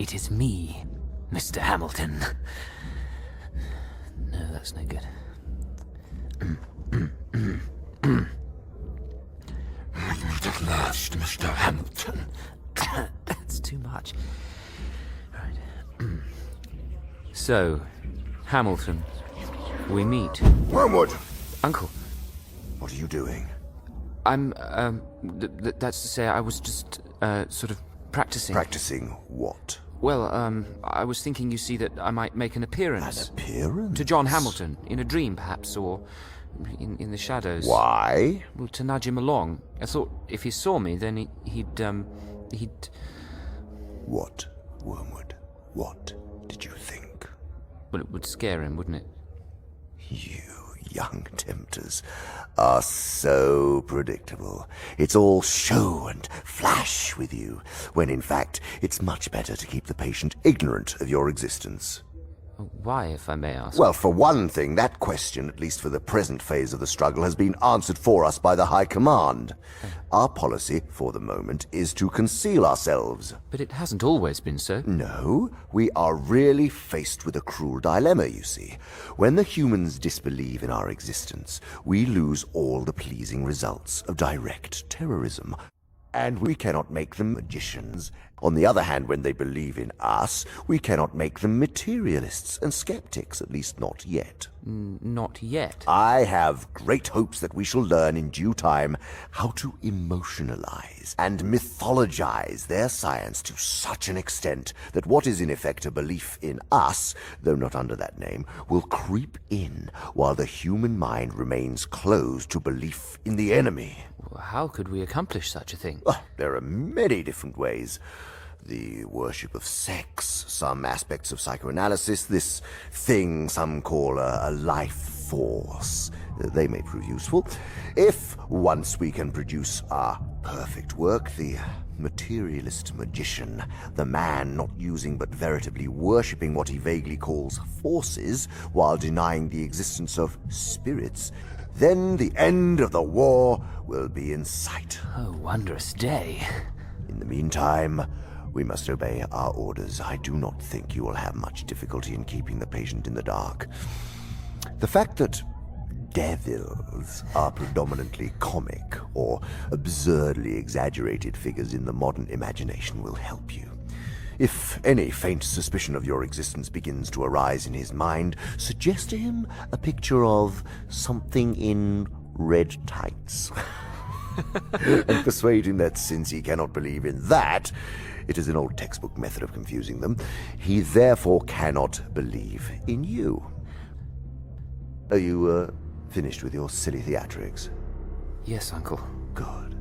It is me, Mr. Hamilton. No, that's no good. We meet at last, Mr. Hamilton. That's too much. Right. So, Hamilton, we meet. Wormwood! Uncle, What are you doing? I'm, that's to say, I was just, sort of practicing. Practicing what? Well, I was thinking, you see, that I might make an appearance. An appearance? To John Hamilton, in a dream, perhaps, or in the shadows. Why? Well, to nudge him along. I thought if he saw me, then he'd... What, Wormwood? What did you think? Well, it would scare him, wouldn't it? You young tempters are so predictable. It's all show and flash with you, when in fact it's much better to keep the patient ignorant of your existence. Why, if I may ask? Well, for one thing, that question, at least for the present phase of the struggle, has been answered for us by the High Command. Our policy, for the moment, is to conceal ourselves. But it hasn't always been so. No, we are really faced with a cruel dilemma, you see. When the humans disbelieve in our existence, we lose all the pleasing results of direct terrorism. And we cannot make them magicians. On the other hand, when they believe in us, we cannot make them materialists and skeptics, at least not yet. Not yet. I have great hopes that we shall learn in due time how to emotionalize and mythologize their science to such an extent that what is in effect a belief in us, though not under that name, will creep in while the human mind remains closed to belief in the enemy. How could we accomplish such a thing? There are many different ways. The worship of sex, some aspects of psychoanalysis, this thing some call a life force. They may prove useful. If once we can produce our perfect work, the materialist magician, the man not using but veritably worshipping what he vaguely calls forces while denying the existence of spirits, then the end of the war will be in sight. Oh, wondrous day. In the meantime, we must obey our orders. I do not think you will have much difficulty in keeping the patient in the dark. The fact that devils are predominantly comic or absurdly exaggerated figures in the modern imagination will help you. If any faint suspicion of your existence begins to arise in his mind, suggest to him a picture of something in red tights. And persuade him that since he cannot believe in that, it is an old textbook method of confusing them, he therefore cannot believe in you. Are you, finished with your silly theatrics? Yes, Uncle. Good.